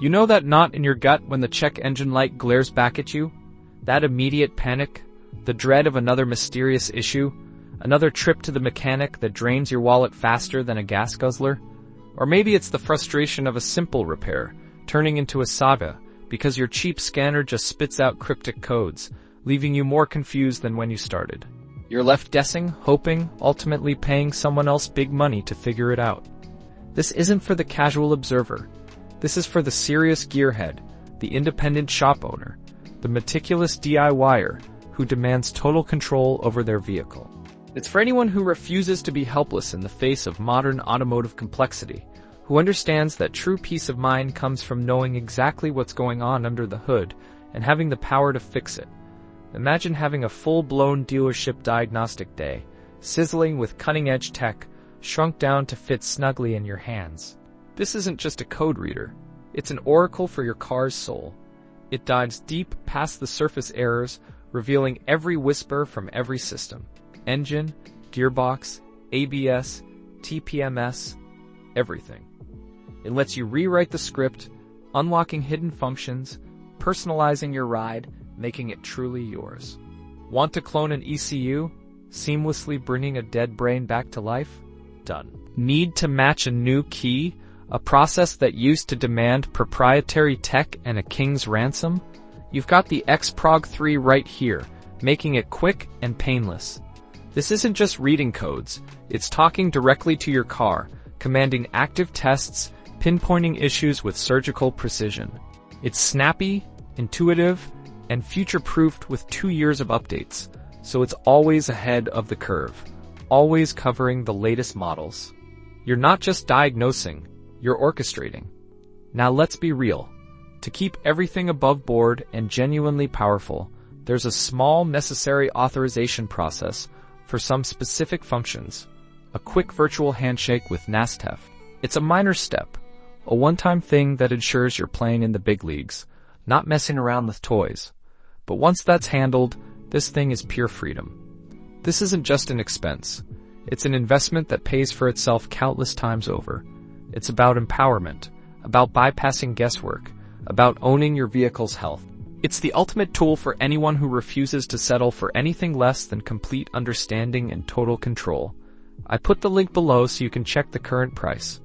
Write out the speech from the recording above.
You know that knot in your gut when the check engine light glares back at you? That immediate panic? The dread of another mysterious issue? Another trip to the mechanic that drains your wallet faster than a gas guzzler? Or maybe it's the frustration of a simple repair, turning into a saga, because your cheap scanner just spits out cryptic codes, leaving you more confused than when you started. You're left guessing, hoping, ultimately paying someone else big money to figure it out. This isn't for the casual observer. This is for the serious gearhead, the independent shop owner, the meticulous DIYer who demands total control over their vehicle. It's for anyone who refuses to be helpless in the face of modern automotive complexity, who understands that true peace of mind comes from knowing exactly what's going on under the hood and having the power to fix it. Imagine having a full-blown dealership diagnostic day, sizzling with cutting-edge tech, shrunk down to fit snugly in your hands. This isn't just a code reader. It's an oracle for your car's soul. It dives deep past the surface errors, revealing every whisper from every system. Engine, gearbox, ABS, TPMS, everything. It lets you rewrite the script, unlocking hidden functions, personalizing your ride, making it truly yours. Want to clone an ECU, seamlessly bringing a dead brain back to life? Done. Need to match a new key, a process that used to demand proprietary tech and a king's ransom? You've got the X431 right here, making it quick and painless. This isn't just reading codes, it's talking directly to your car, commanding active tests, pinpointing issues with surgical precision. It's snappy, intuitive, and future-proofed with 2 years of updates, so it's always ahead of the curve, always covering the latest models. You're not just diagnosing, you're orchestrating. Now let's be real. To keep everything above board and genuinely powerful, there's a small necessary authorization process for some specific functions, a quick virtual handshake with NASTEF. It's a minor step, a one-time thing that ensures you're playing in the big leagues, not messing around with toys. But once that's handled, this thing is pure freedom. This isn't just an expense. It's an investment that pays for itself countless times over. It's about empowerment, about bypassing guesswork, about owning your vehicle's health. It's the ultimate tool for anyone who refuses to settle for anything less than complete understanding and total control. I put the link below so you can check the current price.